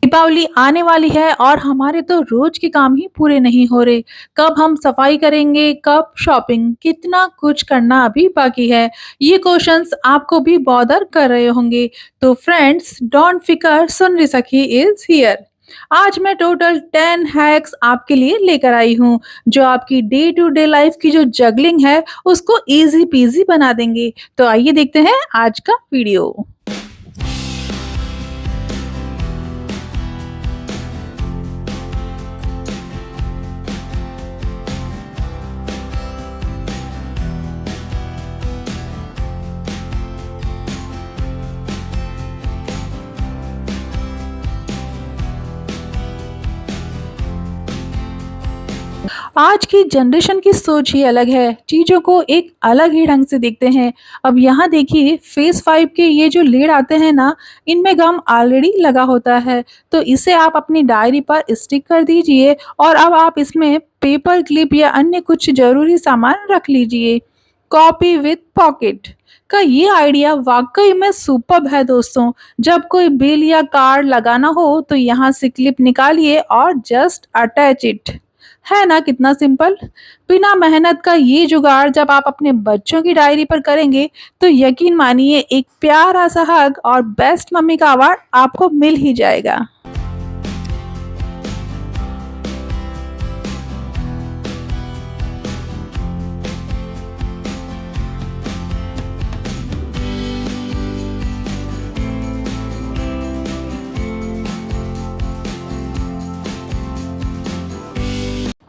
दीपावली आने वाली है और हमारे तो रोज के काम ही पूरे नहीं हो रहे। कब हम सफाई करेंगे, कब शॉपिंग, कितना कुछ करना अभी बाकी है। ये क्वेश्चंस आपको भी बॉदर कर रहे होंगे। तो फ्रेंड्स, डोंट फिकर, सुन सखी इज हियर। आज मैं टोटल 10 हैक्स आपके लिए लेकर आई हूँ, जो आपकी डे टू डे लाइफ की जो जगलिंग है, उसको इजी पीजी बना देंगे। तो आइए देखते हैं आज का वीडियो। आज की जनरेशन की सोच ही अलग है, चीज़ों को एक अलग ही ढंग से देखते हैं। अब यहाँ देखिए, फेस 5 के ये जो लेड आते हैं ना, इनमें गम ऑलरेडी लगा होता है, तो इसे आप अपनी डायरी पर स्टिक कर दीजिए और अब आप इसमें पेपर क्लिप या अन्य कुछ ज़रूरी सामान रख लीजिए। कॉपी विथ पॉकेट का ये आइडिया वाकई में सुपर्ब है दोस्तों। जब कोई बिल या कार्ड लगाना हो तो यहाँ से क्लिप निकालिए और जस्ट अटैच इट। है ना कितना सिंपल। बिना मेहनत का ये जुगाड़ जब आप अपने बच्चों की डायरी पर करेंगे तो यकीन मानिए एक प्यारा सा हग और बेस्ट मम्मी का अवार्ड आपको मिल ही जाएगा।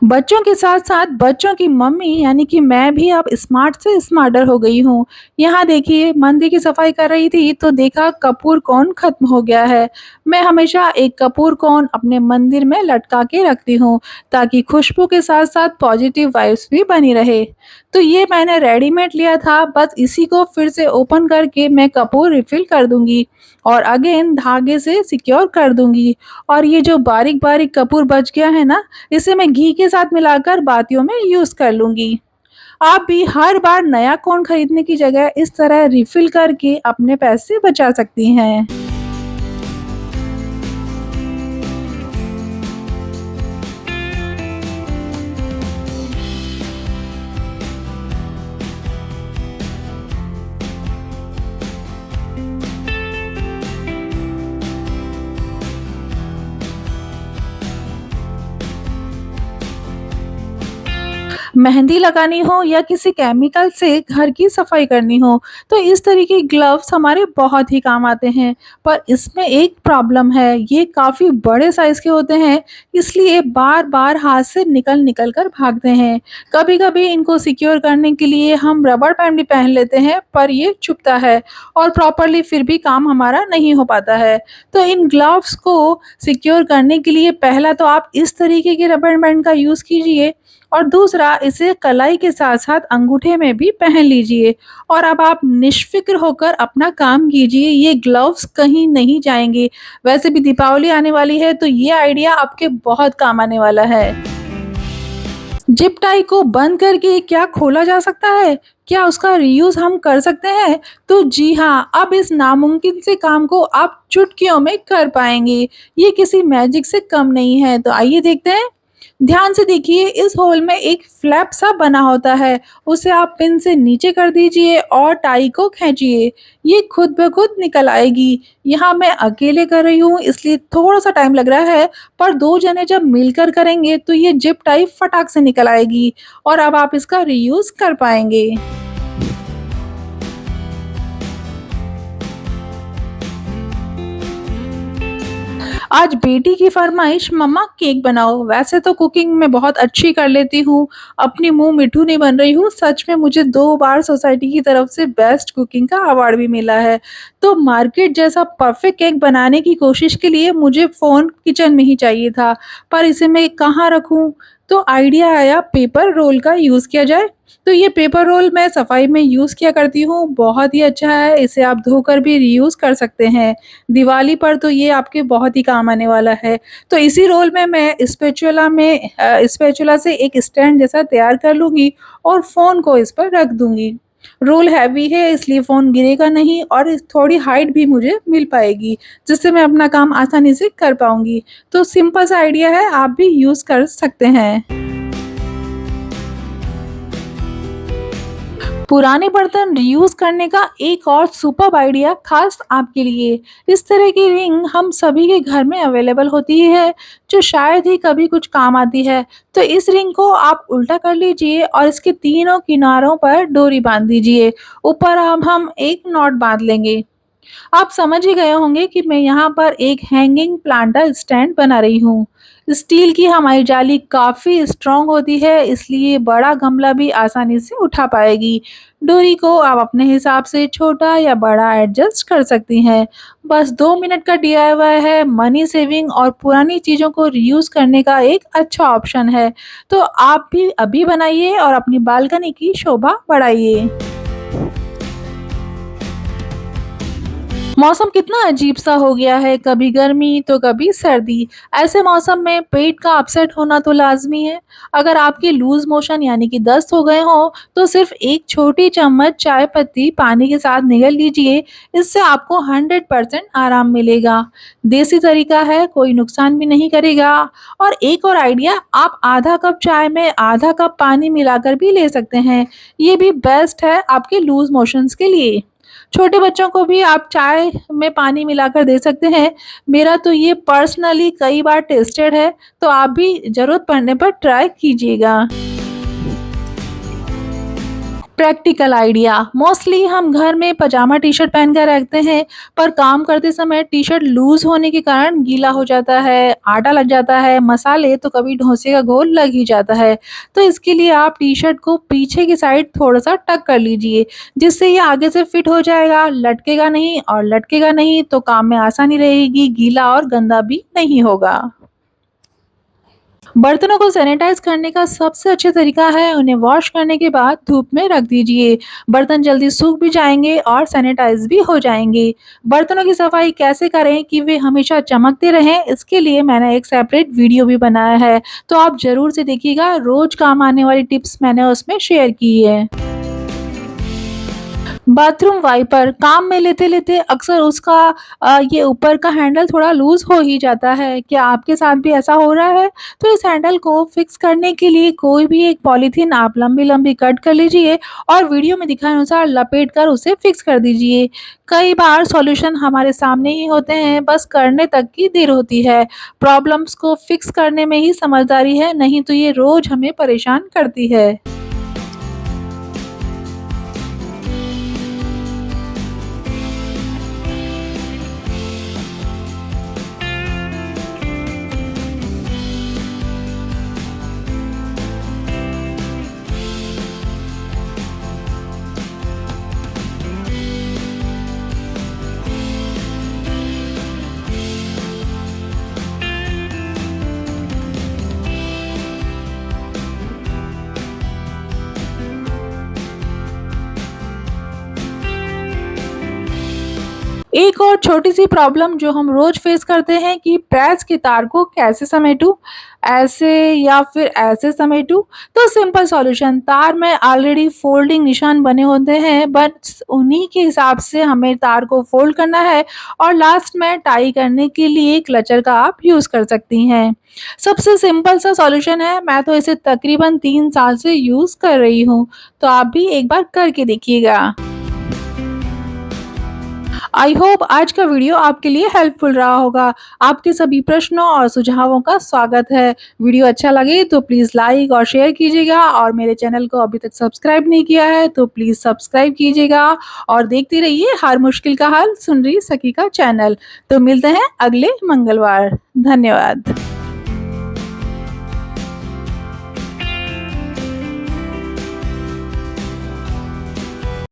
बच्चों के साथ-साथ बच्चों की मम्मी यानी कि मैं भी अब स्मार्ट से स्मार्टर हो गई हूँ। यहाँ देखिए, मंदिर की सफाई कर रही थी तो देखा कपूर कोन खत्म हो गया है। मैं हमेशा एक कपूर कोन अपने मंदिर में लटका के रखती हूँ ताकि खुशबू के साथ-साथ पॉजिटिव वाइब्स भी बनी रहे। तो ये मैंने रेडीमेड लिया था, बस इसी को फिर से ओपन करके मैं कपूर रिफिल कर दूँगी और अगेन धागे से सिक्योर कर दूँगी। और ये जो बारीक-बारीक कपूर बच गया है ना, इसे मैं घी के साथ मिलाकर बातियों में यूज़ कर लूँगी। आप भी हर बार नया कोन खरीदने की जगह इस तरह रिफ़िल करके अपने पैसे बचा सकती हैं। मेहंदी लगानी हो या किसी केमिकल से घर की सफाई करनी हो तो इस तरह के ग्लव्स हमारे बहुत ही काम आते हैं। पर इसमें एक प्रॉब्लम है, ये काफ़ी बड़े साइज़ के होते हैं, इसलिए बार बार हाथ से निकल निकल कर भागते हैं। कभी कभी इनको सिक्योर करने के लिए हम रबर बैंड भी पहन लेते हैं, पर ये चुभता है और प्रॉपरली फिर भी काम हमारा नहीं हो पाता है। तो इन ग्लव्स को सिक्योर करने के लिए पहला तो आप इस तरीके के रबर बैंड का यूज़ कीजिए और दूसरा इसे कलाई के साथ-साथ अंगूठे में भी पहन लीजिए और अब आप निश्फ़िक्र होकर अपना काम कीजिए, ये ग्लव्स कहीं नहीं जाएँगे। वैसे भी दीपावली आने वाली है तो ये आइडिया आपके बहुत काम आने वाला है। जिप टाई को बंद करके क्या खोला जा सकता है? क्या उसका रीयूज़ हम कर सकते हैं? तो जी हाँ, अब इस नामुमकिन से काम को आप चुटकियों में कर पाएँगे। ये किसी मैजिक से कम नहीं है, तो आइए देखते हैं। ध्यान से देखिए, इस होल में एक फ्लैप सा बना होता है, उसे आप पिन से नीचे कर दीजिए और टाई को खींचिए। ये खुद ब खुद निकल आएगी। यहाँ मैं अकेले कर रही हूँ इसलिए थोड़ा-सा टाइम लग रहा है, पर 2 जने जब मिलकर करेंगे तो ये जिप टाई फटाक से निकल आएगी और अब आप इसका रीयूज़ कर पाएँगे। आज बेटी की फरमाइश, मम्मा केक बनाओ। वैसे तो कुकिंग मैं बहुत अच्छी कर लेती हूँ, अपनी मुँह मिट्ठू नहीं बन रही हूँ। सच में मुझे 2 बार सोसाइटी की तरफ से बेस्ट कुकिंग का अवार्ड भी मिला है। तो मार्केट जैसा परफेक्ट केक बनाने की कोशिश के लिए मुझे फ़ोन किचन में ही चाहिए था, पर इसे मैं कहाँ रखूँ? तो आइडिया आया पेपर रोल का यूज़ किया जाए। तो ये पेपर रोल मैं सफाई में यूज़ किया करती हूँ, बहुत ही अच्छा है, इसे आप धोकर भी रीयूज़ कर सकते हैं। दिवाली पर तो ये आपके बहुत ही काम आने वाला है। तो इसी रोल में मैं स्पैचुला से एक स्टैंड जैसा तैयार कर लूँगी और फ़ोन को इस पर रख दूँगी। रोल हैवी है इसलिए फ़ोन गिरेगा नहीं और थोड़ी हाइट भी मुझे मिल पाएगी, जिससे मैं अपना काम आसानी से कर पाऊँगी। तो सिंपल सा आइडिया है, आप भी यूज़ कर सकते हैं। पुराने बर्तन रीयूज़ करने का एक और सुपर्ब आइडिया खास आपके लिए। इस तरह की रिंग हम सभी के घर में अवेलेबल होती है, जो शायद ही कभी कुछ काम आती है। तो इस रिंग को आप उल्टा कर लीजिए और इसके तीनों किनारों पर डोरी बांध दीजिए। ऊपर अब हम एक नॉट बांध लेंगे। आप समझ ही गए होंगे कि मैं यहाँ पर एक हैंगिंग प्लांटर स्टैंड बना रही हूँ। स्टील की हमारी जाली काफ़ी स्ट्रॉन्ग होती है, इसलिए बड़ा गमला भी आसानी से उठा पाएगी। डोरी को आप अपने हिसाब से छोटा या बड़ा एडजस्ट कर सकती हैं। बस 2 मिनट का डीआईवाई है, मनी सेविंग और पुरानी चीज़ों को रीयूज़ करने का एक अच्छा ऑप्शन है। तो आप भी अभी बनाइए और अपनी बालकनी की शोभा बढ़ाइए। मौसम कितना अजीब सा हो गया है, कभी गर्मी तो कभी सर्दी। ऐसे मौसम में पेट का अपसेट होना तो लाजमी है। अगर आपके लूज मोशन यानी कि दस्त हो गए हों तो सिर्फ एक छोटी चम्मच चाय पत्ती पानी के साथ निगल लीजिए। इससे आपको 100% आराम मिलेगा। देसी तरीका है, कोई नुकसान भी नहीं करेगा। और एक और आइडिया, आप आधा कप चाय में आधा कप पानी मिलाकर भी ले सकते हैं। ये भी बेस्ट है आपके लूज मोशंस के लिए। छोटे बच्चों को भी आप चाय में पानी मिलाकर दे सकते हैं। मेरा तो ये पर्सनली कई बार टेस्टेड है, तो आप भी ज़रूरत पड़ने पर ट्राई कीजिएगा। प्रैक्टिकल आइडिया, मोस्टली हम घर में पजामा टी-शर्ट पहनकर रखते हैं, पर काम करते समय टी-शर्ट लूज़ होने के कारण गीला हो जाता है, आटा लग जाता है, मसाले तो कभी डोसे का घोल लग ही जाता है। तो इसके लिए आप टी-शर्ट को पीछे की साइड थोड़ा-सा टक कर लीजिए, जिससे ये आगे से फिट हो जाएगा, लटकेगा नहीं तो काम में आसानी रहेगी, गीला और गंदा भी नहीं होगा। बर्तनों को सैनिटाइज करने का सबसे अच्छा तरीका है उन्हें वॉश करने के बाद धूप में रख दीजिए। बर्तन जल्दी सूख भी जाएंगे और सैनिटाइज भी हो जाएंगे। बर्तनों की सफाई कैसे करें कि वे हमेशा चमकते रहें, इसके लिए मैंने एक सेपरेट वीडियो भी बनाया है, तो आप जरूर से देखिएगा। रोज काम आने वाली टिप्स मैंने उसमें शेयर की है। बाथरूम वाइपर काम में लेते-लेते अक्सर उसका ये ऊपर का हैंडल थोड़ा लूज़ हो ही जाता है। क्या आपके साथ भी ऐसा हो रहा है? तो इस हैंडल को फिक्स करने के लिए कोई भी एक पॉलीथीन आप लंबी-लंबी कट कर लीजिए और वीडियो में दिखाए अनुसार लपेट कर उसे फिक्स कर दीजिए। कई बार सॉल्यूशन हमारे सामने ही होते हैं, बस करने तक की देर होती है। प्रॉब्लम्स को फिक्स करने में ही समझदारी है, नहीं तो ये रोज़ हमें परेशान करती है। एक और छोटी-सी प्रॉब्लम जो हम रोज़ फेस करते हैं कि प्रेस के तार को कैसे समेटूँ? ऐसे या फिर ऐसे समेटूँ? तो सिंपल सॉल्यूशन, तार में ऑलरेडी फोल्डिंग निशान बने होते हैं, बस उन्हीं के हिसाब से हमें तार को फोल्ड करना है और लास्ट में टाई करने के लिए क्लचर का आप यूज़ कर सकती हैं। सबसे सिंपल सा सॉल्यूशन है, मैं तो इसे तकरीबन 3 साल से यूज़ कर रही हूँ, तो आप भी एक बार करके देखिएगा। आई होप आज का वीडियो आपके लिए हेल्पफुल रहा होगा। आपके सभी प्रश्नों और सुझावों का स्वागत है। वीडियो अच्छा लगे तो प्लीज़ लाइक और शेयर कीजिएगा और मेरे चैनल को अभी तक सब्सक्राइब नहीं किया है तो प्लीज़ सब्सक्राइब कीजिएगा और देखते रहिए हर मुश्किल का हल सुन रही सखी का चैनल। तो मिलते हैं अगले मंगलवार। धन्यवाद।